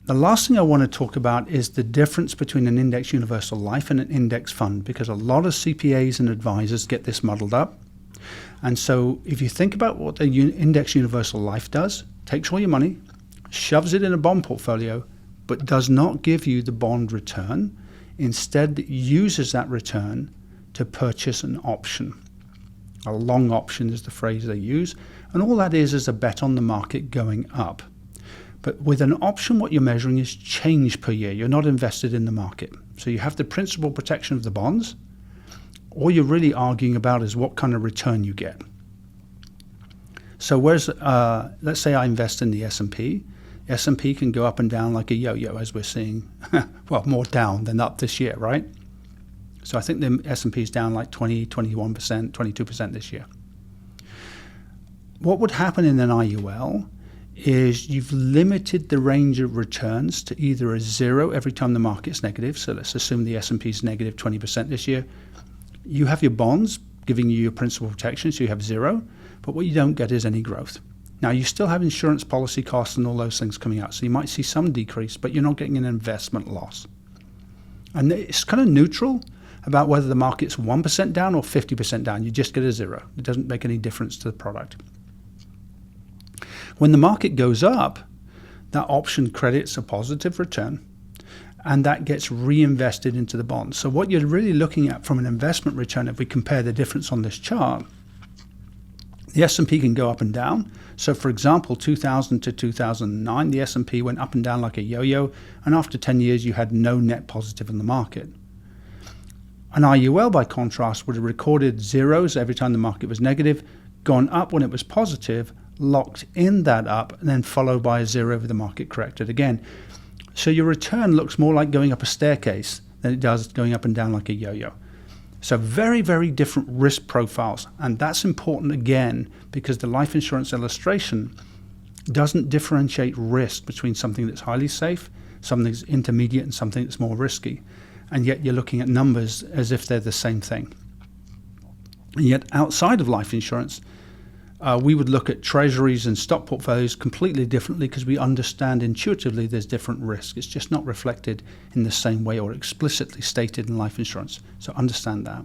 The last thing I want to talk about is the difference between an index universal life and an index fund, because a lot of CPAs and advisors get this muddled up. And so if you think about what the index universal life does, takes all your money, shoves it in a bond portfolio, but does not give you the bond return. Instead, it uses that return to purchase an option. A long option is the phrase they use. And all that is a bet on the market going up. But with an option, what you're measuring is change per year. You're not invested in the market. So you have the principal protection of the bonds. All you're really arguing about is what kind of return you get. So whereas, let's say I invest in the S&P. S&P can go up and down like a yo-yo, as we're seeing. Well, more down than up this year, right? So I think the S&P is down like 20, 21%, 22% this year. What would happen in an IUL is you've limited the range of returns to either a zero every time the market's negative. So let's assume the S&P is negative 20% this year. You have your bonds giving you your principal protection, so you have zero. But what you don't get is any growth. Now, you still have insurance policy costs and all those things coming out. So you might see some decrease, but you're not getting an investment loss. And it's kind of neutral about whether the market's 1% down or 50% down. You just get a zero. It doesn't make any difference to the product. When the market goes up, that option credits a positive return, and that gets reinvested into the bond. So what you're really looking at from an investment return, if we compare the difference on this chart, the S&P can go up and down. So for example, 2000 to 2009, the S&P went up and down like a yo-yo, and after 10 years, you had no net positive in the market. An IUL, by contrast, would have recorded zeros every time the market was negative, gone up when it was positive, locked in that up, and then followed by a zero if the market corrected again. So your return looks more like going up a staircase than it does going up and down like a yo-yo. So very, very different risk profiles. And that's important again, because the life insurance illustration doesn't differentiate risk between something that's highly safe, something that's intermediate, and something that's more risky. And yet you're looking at numbers as if they're the same thing. And yet outside of life insurance, we would look at treasuries and stock portfolios completely differently, because we understand intuitively there's different risk. It's just not reflected in the same way or explicitly stated in life insurance. So understand that.